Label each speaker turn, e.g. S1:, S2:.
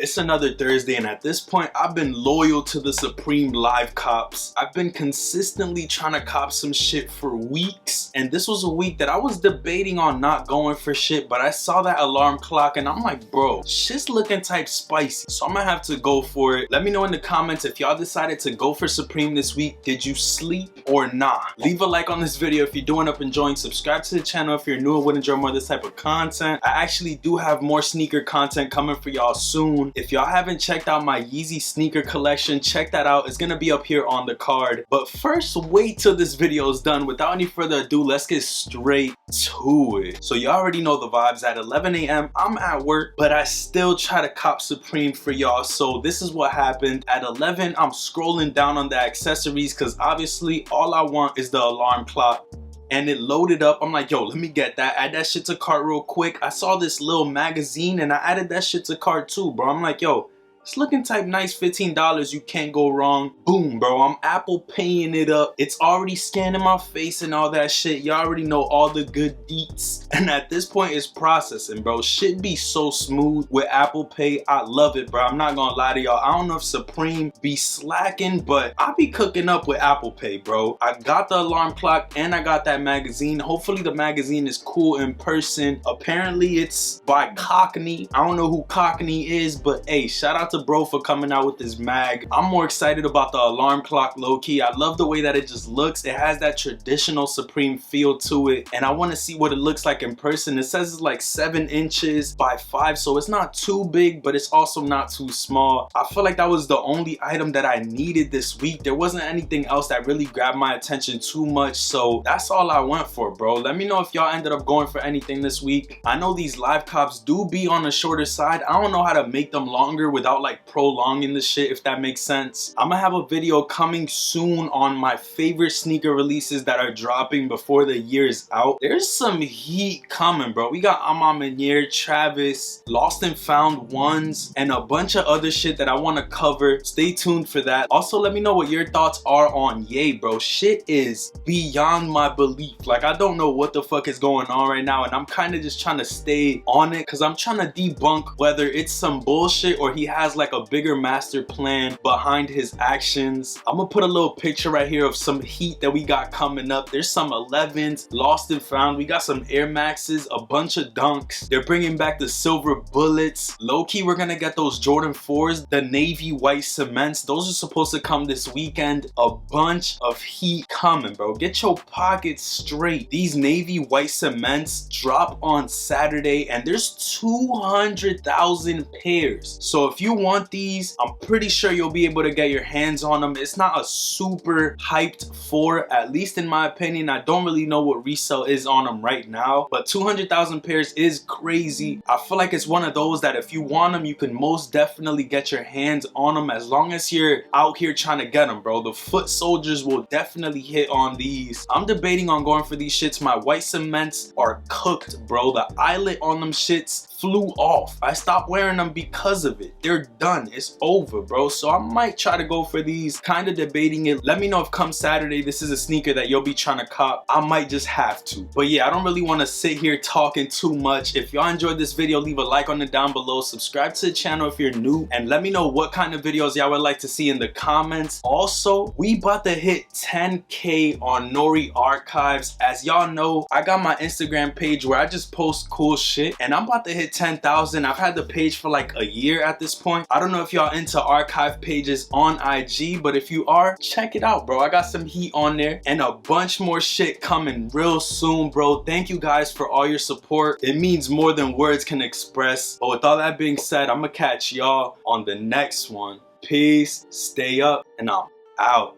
S1: It's another Thursday, and at this point, I've been loyal to the Supreme live cops. I've been consistently trying to cop some shit for weeks, and this was a week that I was debating on not going for shit, but I saw that alarm clock and I'm like, bro, shit's looking type spicy, so I'm gonna have to go for it. Let me know in the comments if y'all decided to go for Supreme this week. Did you sleep or not? Leave a like on this video if you're doing up enjoying. Subscribe to the channel if you're new and would enjoy more of this type of content. I actually do have more sneaker content coming for y'all soon. If y'all haven't checked out my Yeezy sneaker collection, check that out. It's gonna be up here on the card. But first, wait till this video is done. Without any further ado, let's get straight to it. So you already know the vibes. At 11 a.m. I'm at work, but I still try to cop Supreme for y'all. So this is what happened. At 11, I'm scrolling down on the accessories because obviously all I want is the alarm clock. And it loaded up. I'm like, yo, let me get that. Add that shit to cart real quick. I saw this little magazine and I added that shit to cart too, bro. I'm like, yo, it's looking type nice, $15, you can't go wrong. Boom, bro, I'm Apple paying it up. It's already scanning my face and all that shit. You already know all the good deets. And at this point, it's processing, bro. Shit be so smooth with Apple Pay. I love it, bro. I'm not gonna lie to y'all. I don't know if Supreme be slacking, but I be cooking up with Apple Pay, bro. I got the alarm clock and I got that magazine. Hopefully the magazine is cool in person. Apparently it's by Cokney. I don't know who Cokney is, but hey, shout out to bro for coming out with this mag. I'm more excited about the alarm clock, low-key. I love the way that it just looks. It has that traditional Supreme feel to it, and I want to see what it looks like in person. It says it's like 7 inches by 5, so it's not too big, but it's also not too small. I feel like that was the only item that I needed this week. There wasn't anything else that really grabbed my attention too much, so that's all I went for, bro. Let me know if y'all ended up going for anything this week. I know these live cops do be on the shorter side. I don't know how to make them longer without like prolonging the shit, if that makes sense. I'm gonna have a video coming soon on my favorite sneaker releases that are dropping before the year is out. There's some heat coming, bro. We got Amamanier, Travis, Lost and Found ones, and a bunch of other shit that I want to cover. Stay tuned for that. Also, let me know what your thoughts are on Ye, bro. Shit is beyond my belief. Like, I don't know what the fuck is going on right now, and I'm kind of just trying to stay on it because I'm trying to debunk whether it's some bullshit or he has like a bigger master plan behind his actions. I'm gonna put a little picture right here of some heat that we got coming up. There's some 11s, Lost and Found. We got some Air Maxes, a bunch of dunks. They're bringing back the silver bullets. Low-key, we're gonna get those Jordan 4s, the navy white cements. Those are supposed to come this weekend. A bunch of heat coming, bro. Get your pockets straight. These navy white cements drop on Saturday, and there's 200,000 pairs. So if you want these, I'm pretty sure you'll be able to get your hands on them. It's not a super hyped 4, at least in my opinion. I don't really know what resale is on them right now, but 200,000 pairs is crazy. I feel like it's one of those that if you want them, you can most definitely get your hands on them as long as you're out here trying to get them, bro. The foot soldiers will definitely hit on these. I'm debating on going for these shits. My white cements are cooked, bro. The eyelet on them shits flew off. I stopped wearing them because of it. They're done. It's over, bro. So I might try to go for these. Kind of debating it. Let me know if come Saturday this is a sneaker that you'll be trying to cop. I might just have to. But yeah, I don't really want to sit here talking too much. If y'all enjoyed this video, leave a like on it down below. Subscribe to the channel if you're new, and let me know what kind of videos y'all would like to see in the comments. Also, we about to hit 10K on NORI archives. As y'all know, I got my Instagram page where I just post cool shit, and I'm about to hit 10,000. I've had the page for like a year at this point. I don't know if y'all into archive pages on IG, but if you are, check it out, bro. I got some heat on there and a bunch more shit coming real soon, bro. Thank you guys for all your support. It means more than words can express. But with all that being said, I'm gonna catch y'all on the next one. Peace, stay up, and I'm out.